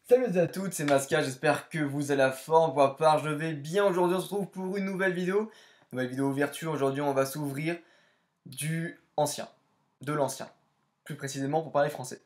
Salut à toutes, c'est Masca, j'espère que vous allez à fond. Pour ma part, je vais bien. Aujourd'hui, on se retrouve pour une nouvelle vidéo. Nouvelle vidéo ouverture. Aujourd'hui, on va s'ouvrir de l'ancien. Plus précisément pour parler français.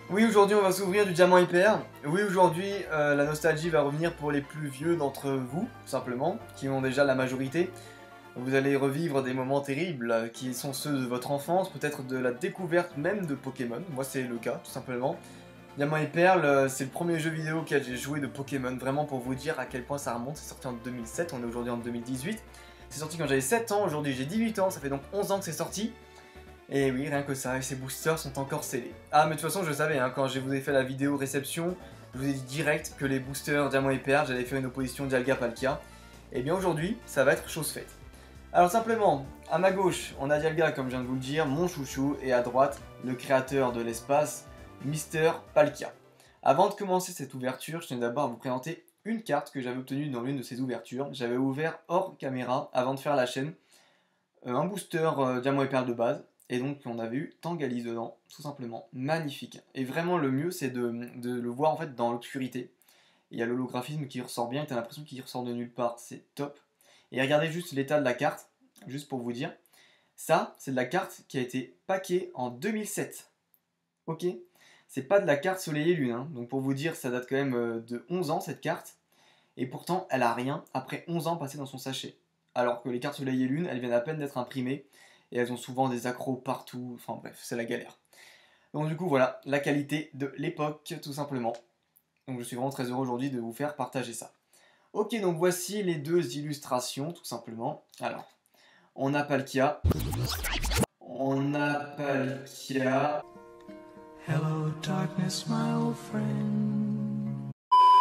Oui, aujourd'hui, on va s'ouvrir du diamant hyper. Oui, aujourd'hui, la nostalgie va revenir pour les plus vieux d'entre vous, tout simplement, qui ont déjà la majorité. Vous allez revivre des moments terribles qui sont ceux de votre enfance, peut-être de la découverte même de Pokémon. Moi, c'est le cas, tout simplement. Diamant et Perle, c'est le premier jeu vidéo auquel j'ai joué de Pokémon, vraiment pour vous dire à quel point ça remonte. C'est sorti en 2007, on est aujourd'hui en 2018. C'est sorti quand j'avais 7 ans, aujourd'hui j'ai 18 ans, ça fait donc 11 ans que c'est sorti. Et oui, rien que ça, et ces boosters sont encore scellés. Ah, mais de toute façon, je le savais, hein, quand je vous ai fait la vidéo réception, je vous ai dit direct que les boosters Diamant et Perle, j'allais faire une opposition Dialga Palkia. Et bien aujourd'hui, ça va être chose faite. Alors simplement, à ma gauche, on a Dialga, comme je viens de vous le dire, mon chouchou, et à droite, le créateur de l'espace, Mister Palkia. Avant de commencer cette ouverture, je tiens d'abord à vous présenter une carte que j'avais obtenue dans l'une de ces ouvertures. J'avais ouvert hors caméra avant de faire la chaîne un booster Diamant et Perle de base. Et donc on avait eu Tangalis dedans, tout simplement. Magnifique. Et vraiment le mieux c'est de le voir en fait dans l'obscurité. Il y a l'holographisme qui ressort bien, tu as l'impression qu'il ressort de nulle part, c'est top. Et regardez juste l'état de la carte, juste pour vous dire. Ça, c'est de la carte qui a été packée en 2007. Ok ? C'est pas de la carte Soleil et Lune, hein. Donc pour vous dire, ça date quand même de 11 ans cette carte. Et pourtant, elle a rien après 11 ans passés dans son sachet. Alors que les cartes Soleil et Lune, elles viennent à peine d'être imprimées. Et elles ont souvent des accros partout. Enfin bref, c'est la galère. Donc du coup, voilà, la qualité de l'époque, tout simplement. Donc je suis vraiment très heureux aujourd'hui de vous faire partager ça. Ok, donc voici les deux illustrations, tout simplement. Alors, on a Palkia. On a Palkia. Hello darkness, my old friend.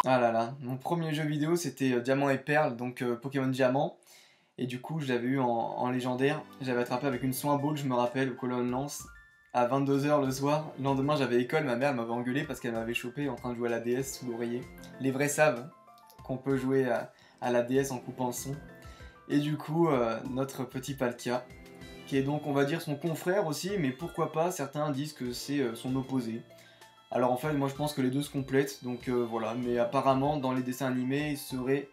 Ah là là, mon premier jeu vidéo c'était Diamant et Perle, donc Pokémon Diamant. Et du coup, je l'avais eu en légendaire. J'avais attrapé avec une soin ball, je me rappelle, au colonne lance, à 22 h le soir. Le lendemain, j'avais école, ma mère m'avait engueulé parce qu'elle m'avait chopé en train de jouer à la DS sous l'oreiller. Les vrais savent qu'on peut jouer à la DS en coupant le son. Et du coup, notre petit Palkia, qui est donc, on va dire, son confrère aussi, mais pourquoi pas, certains disent que c'est son opposé. Alors en fait, moi je pense que les deux se complètent, donc voilà, mais apparemment dans les dessins animés, ils seraient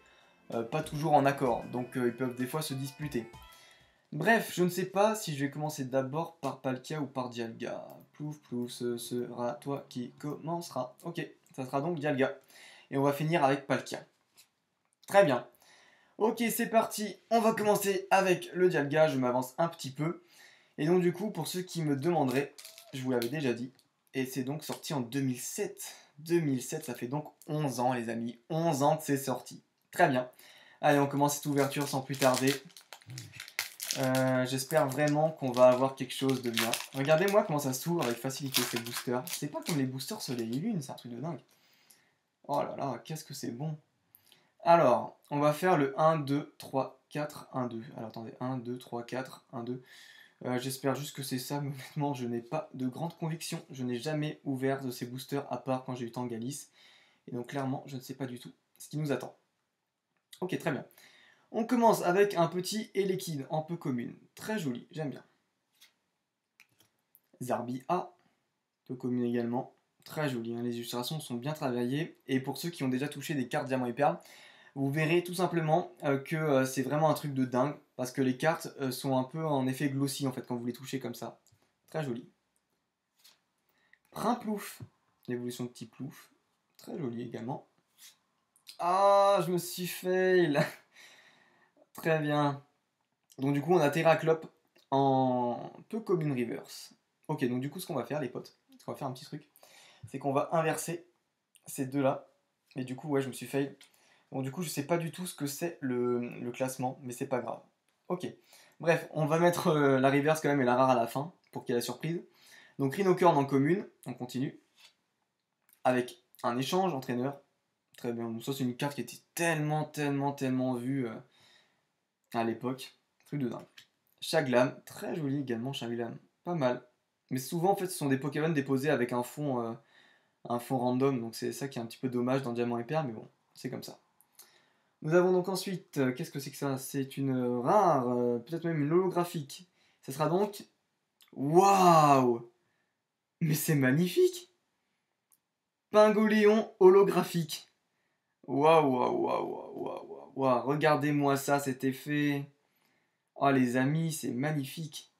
pas toujours en accord, donc ils peuvent des fois se disputer. Bref, je ne sais pas si je vais commencer d'abord par Palkia ou par Dialga. Plouf plouf, ce sera toi qui commencera. Ok, ça sera donc Dialga. Et on va finir avec Palkia. Très bien. Ok, c'est parti, on va commencer avec le Dialga, je m'avance un petit peu. Et donc du coup, pour ceux qui me demanderaient, je vous l'avais déjà dit, et c'est donc sorti en 2007. 2007, ça fait donc 11 ans les amis, 11 ans que c'est sorti. Très bien. Allez, on commence cette ouverture sans plus tarder. J'espère vraiment qu'on va avoir quelque chose de bien. Regardez-moi comment ça s'ouvre avec facilité ces boosters. C'est pas comme les boosters Soleil et Lune, c'est un truc de dingue. Oh là là, qu'est-ce que c'est bon. Alors, on va faire le 1, 2, 3, 4, 1, 2. Alors attendez, 1, 2, 3, 4, 1, 2. J'espère juste que c'est ça, mais honnêtement, je n'ai pas de grande conviction. Je n'ai jamais ouvert de ces boosters à part quand j'ai eu Tangalis. Et donc clairement, je ne sais pas du tout ce qui nous attend. Ok, très bien. On commence avec un petit Elekid en peu commune. Très joli, j'aime bien. Zarbi A, peu commune également. Très joli, hein, les illustrations sont bien travaillées. Et pour ceux qui ont déjà touché des cartes Diamant et Perle, vous verrez tout simplement que c'est vraiment un truc de dingue. Parce que les cartes sont un peu en effet glossy en fait quand vous les touchez comme ça. Très joli. Primplouf, l'évolution de petit plouf. Très joli également. Ah, je me suis fail. Très bien. Donc du coup on a Terraclope en peu commune reverse. Ok, donc du coup ce qu'on va faire les potes, on va faire un petit truc, c'est qu'on va inverser ces deux là. Et du coup ouais je me suis fail. Donc du coup je sais pas du tout ce que c'est le classement, mais c'est pas grave. Ok. Bref, on va mettre la reverse quand même et la rare à la fin, pour qu'il y ait la surprise. Donc Rhinocorn en commune, on continue. Avec un échange entraîneur. Très bien, donc ça c'est une carte qui était tellement vue à l'époque. Truc de dingue. Chaglam, très joli également Chaglam, pas mal. Mais souvent en fait ce sont des Pokémon déposés avec un fond random, donc c'est ça qui est un petit peu dommage dans Diamant et Perle, mais bon, c'est comme ça. Nous avons donc ensuite, qu'est-ce que c'est que ça? C'est une rare, peut-être même une holographique. Ça sera donc Waouh! Mais c'est magnifique! Pingoléon holographique. Waouh, waouh, waouh, waouh, waouh, waouh, waouh. Regardez-moi ça, cet effet. Oh les amis, c'est magnifique.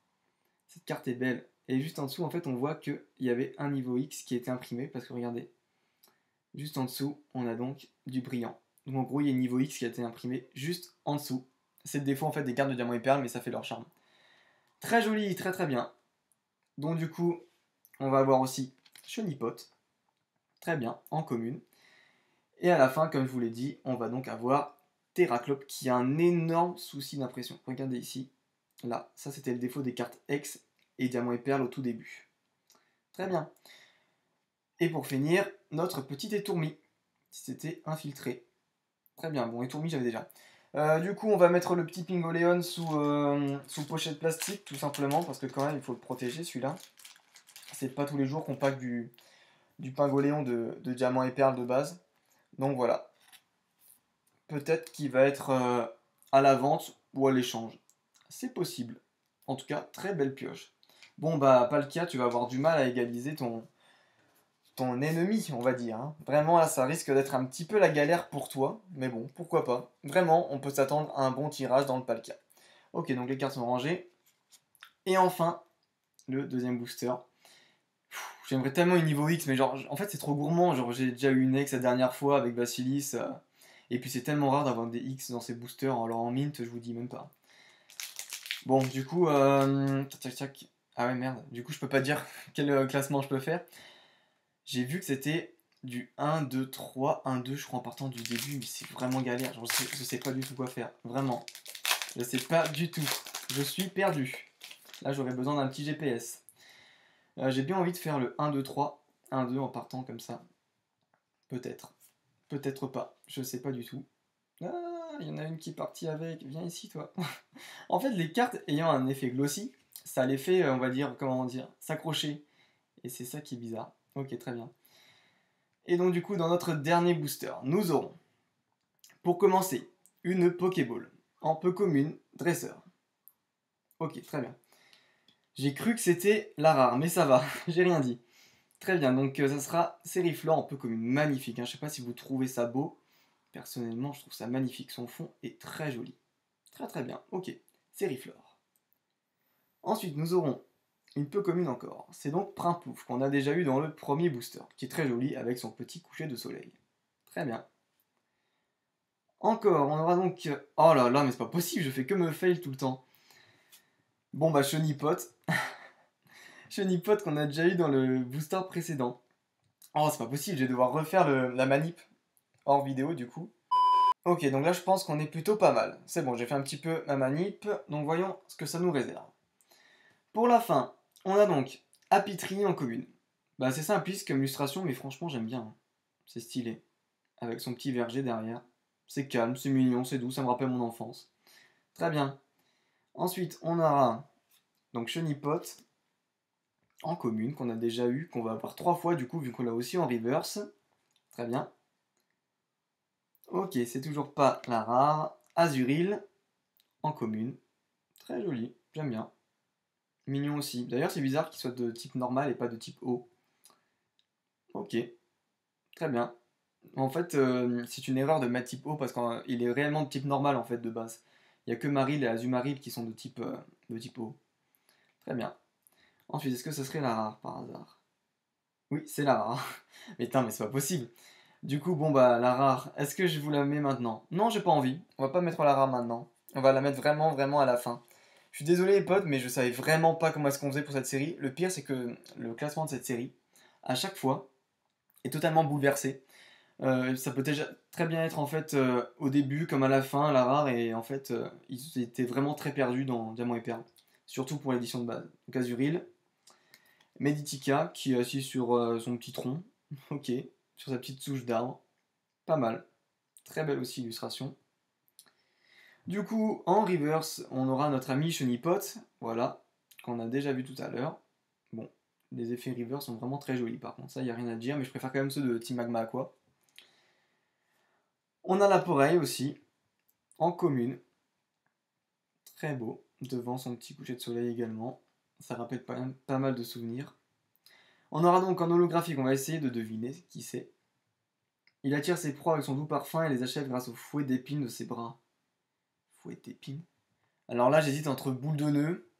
Cette carte est belle. Et juste en dessous, en fait, on voit qu'il y avait un niveau X qui était imprimé. Parce que regardez, juste en dessous, on a donc du brillant. Donc en gros, il y a un niveau X qui a été imprimé juste en dessous. C'est le défaut en fait des cartes de diamant et perles, mais ça fait leur charme. Très joli, très très bien. Donc du coup, on va avoir aussi Chenipote. Très bien, en commune. Et à la fin, comme je vous l'ai dit, on va donc avoir Terraclope qui a un énorme souci d'impression. Regardez ici. Là, ça c'était le défaut des cartes X et Diamant et Perle au tout début. Très bien. Et pour finir, notre petit étourmi. C'était infiltré. Très bien, bon, étourmi j'avais déjà. Du coup, on va mettre le petit Pingoléon sous pochette plastique, tout simplement, parce que quand même, il faut le protéger, celui-là. C'est pas tous les jours qu'on pack du Pingoléon de Diamant et Perle de base. Donc voilà. Peut-être qu'il va être à la vente ou à l'échange. C'est possible. En tout cas, très belle pioche. Bon bah Palkia, tu vas avoir du mal à égaliser ton ennemi, on va dire. Hein. Vraiment là, ça risque d'être un petit peu la galère pour toi. Mais bon, pourquoi pas. Vraiment, on peut s'attendre à un bon tirage dans le Palkia. Ok, donc les cartes sont rangées. Et enfin, le deuxième booster. J'aimerais tellement une niveau X, mais genre, en fait, c'est trop gourmand. Genre, j'ai déjà eu une X la dernière fois avec Basilis. Et puis, c'est tellement rare d'avoir des X dans ces boosters. Alors, en mint, je vous dis même pas. Bon, du coup, tac, tac. Ah ouais, merde. Du coup, je peux pas dire quel classement je peux faire. J'ai vu que c'était du 1, 2, 3, 1, 2, je crois, en partant du début. Mais c'est vraiment galère. Genre, je sais pas du tout quoi faire. Vraiment. Je sais pas du tout. Je suis perdu. Là, j'aurais besoin d'un petit GPS. J'ai bien envie de faire le 1, 2, 3, 1, 2 en partant comme ça. Peut-être. Peut-être pas. Je sais pas du tout. Ah, il y en a une qui est partie avec. Viens ici, toi. En fait, les cartes ayant un effet glossy, ça les fait, on va dire, comment dire, s'accrocher. Et c'est ça qui est bizarre. Ok, très bien. Et donc, du coup, dans notre dernier booster, nous aurons, pour commencer, une Pokéball. En peu commune, dresseur. Ok, très bien. J'ai cru que c'était la rare, mais ça va, j'ai rien dit. Très bien, donc ça sera Sériflore en peu commune. Magnifique, hein. Je sais pas si vous trouvez ça beau. Personnellement, je trouve ça magnifique. Son fond est très joli. Très très bien, ok. Sériflore. Ensuite, nous aurons une peu commune encore. C'est donc Prinpouf, qu'on a déjà eu dans le premier booster, qui est très joli avec son petit coucher de soleil. Très bien. Encore, on aura donc... Oh là là, mais c'est pas possible, je fais que me fail tout le temps. Bon bah, Chenipote. Chenipote qu'on a déjà eu dans le booster précédent. Oh, c'est pas possible, je vais devoir refaire la manip hors vidéo du coup. Ok, donc là je pense qu'on est plutôt pas mal. C'est bon, j'ai fait un petit peu ma manip, donc voyons ce que ça nous réserve. Pour la fin, on a donc Apitri en commune. Bah c'est simpliste comme illustration, mais franchement j'aime bien. Hein. C'est stylé. Avec son petit verger derrière. C'est calme, c'est mignon, c'est doux, ça me rappelle mon enfance. Très bien. Ensuite, on aura donc Chenipote en commune, qu'on a déjà eu, qu'on va avoir 3 fois du coup, vu qu'on l'a aussi en reverse. Très bien. Ok, c'est toujours pas la rare. Azuril en commune. Très joli, j'aime bien. Mignon aussi. D'ailleurs, c'est bizarre qu'il soit de type normal et pas de type haut. Ok, très bien. En fait, c'est une erreur de mettre type haut parce qu'il est réellement de type normal en fait de base. Il n'y a que Maril et Azumaril qui sont de type haut. Très bien. Ensuite, est-ce que ce serait la rare par hasard? Oui, c'est la rare. Mais putain, mais c'est pas possible. Du coup, bon bah, la rare, est-ce que je vous la mets maintenant? Non, j'ai pas envie. On va pas mettre la rare maintenant. On va la mettre vraiment, vraiment à la fin. Je suis désolé les potes, mais je savais vraiment pas comment est-ce qu'on faisait pour cette série. Le pire, c'est que le classement de cette série, à chaque fois, est totalement bouleversé. Ça peut déjà très bien être en fait au début comme à la fin, la rare, et en fait, ils étaient vraiment très perdus dans Diamant et Perle. Surtout pour l'édition de base. Donc Azuril, Meditica qui est assis sur son petit tronc, ok, sur sa petite souche d'arbre, pas mal. Très belle aussi illustration. Du coup, en reverse, on aura notre ami Chenipote, voilà, qu'on a déjà vu tout à l'heure. Bon, les effets reverse sont vraiment très jolis par contre, ça y a rien à dire, mais je préfère quand même ceux de Team Magma Aqua. On a l'appareil aussi, en commune, très beau, devant son petit coucher de soleil également. Ça rappelle pas mal de souvenirs. On aura donc en holographique, on va essayer de deviner qui c'est. Il attire ses proies avec son doux parfum et les achève grâce au fouet d'épines de ses bras. Fouet d'épines. Alors là, j'hésite entre boule de nœud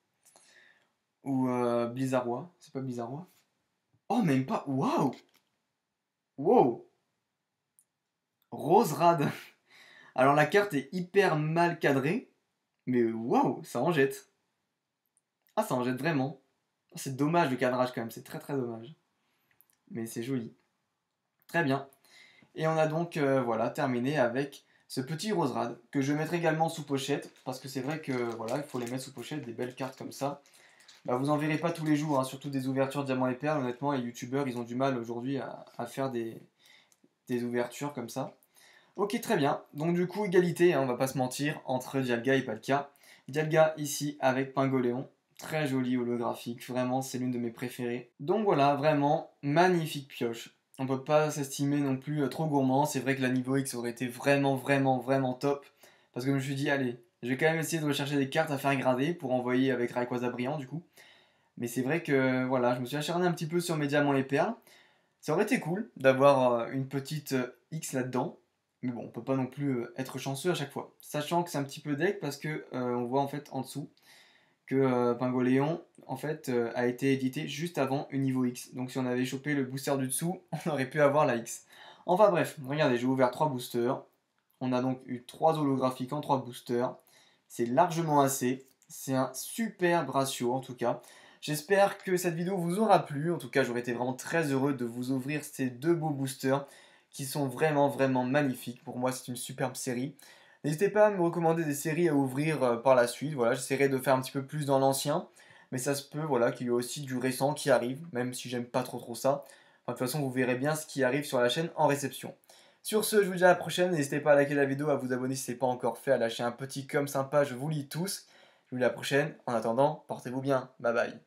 ou Blizzardois. C'est pas Blizzardois? Oh, même pas. Waouh! Wow! Roserad. Alors la carte est hyper mal cadrée, mais waouh, ça en jette. Ah, ça en jette vraiment. C'est dommage le cadrage quand même, c'est très très dommage. Mais c'est joli. Très bien. Et on a donc voilà terminé avec ce petit Roserad que je mettrai également sous pochette parce que c'est vrai que voilà il faut les mettre sous pochette, des belles cartes comme ça. Bah, vous en verrez pas tous les jours, hein, surtout des ouvertures diamants et perles. Honnêtement, les youtubeurs ils ont du mal aujourd'hui à faire des ouvertures comme ça. Ok, très bien. Donc du coup, égalité, hein, on va pas se mentir, entre Dialga et Palkia. Dialga ici avec Pingoléon. Très joli holographique, vraiment c'est l'une de mes préférées. Donc voilà, vraiment magnifique pioche. On peut pas s'estimer non plus trop gourmand. C'est vrai que la niveau X aurait été vraiment top. Parce que je me suis dit, allez, je vais quand même essayer de rechercher des cartes à faire grader pour envoyer avec Rayquaza brillant du coup. Mais c'est vrai que voilà, je me suis acharné un petit peu sur mes diamants et perles. Ça aurait été cool d'avoir une petite X là-dedans. Mais bon, on peut pas non plus être chanceux à chaque fois. Sachant que c'est un petit peu deck parce que on voit en fait en dessous que Pingoléon en fait a été édité juste avant une niveau X. Donc si on avait chopé le booster du dessous, on aurait pu avoir la X. Enfin bref, regardez, j'ai ouvert 3 boosters. On a donc eu 3 holographiques en 3 boosters. C'est largement assez. C'est un super ratio en tout cas. J'espère que cette vidéo vous aura plu. En tout cas, j'aurais été vraiment très heureux de vous ouvrir ces deux beaux boosters qui sont vraiment magnifiques. Pour moi, c'est une superbe série. N'hésitez pas à me recommander des séries à ouvrir par la suite. Voilà, j'essaierai de faire un petit peu plus dans l'ancien. Mais ça se peut voilà, qu'il y ait aussi du récent qui arrive, même si j'aime pas trop ça. Enfin, de toute façon, vous verrez bien ce qui arrive sur la chaîne en réception. Sur ce, je vous dis à la prochaine. N'hésitez pas à liker la vidéo, à vous abonner si ce n'est pas encore fait, à lâcher un petit com sympa. Je vous lis tous. Je vous dis à la prochaine. En attendant, portez-vous bien. Bye bye.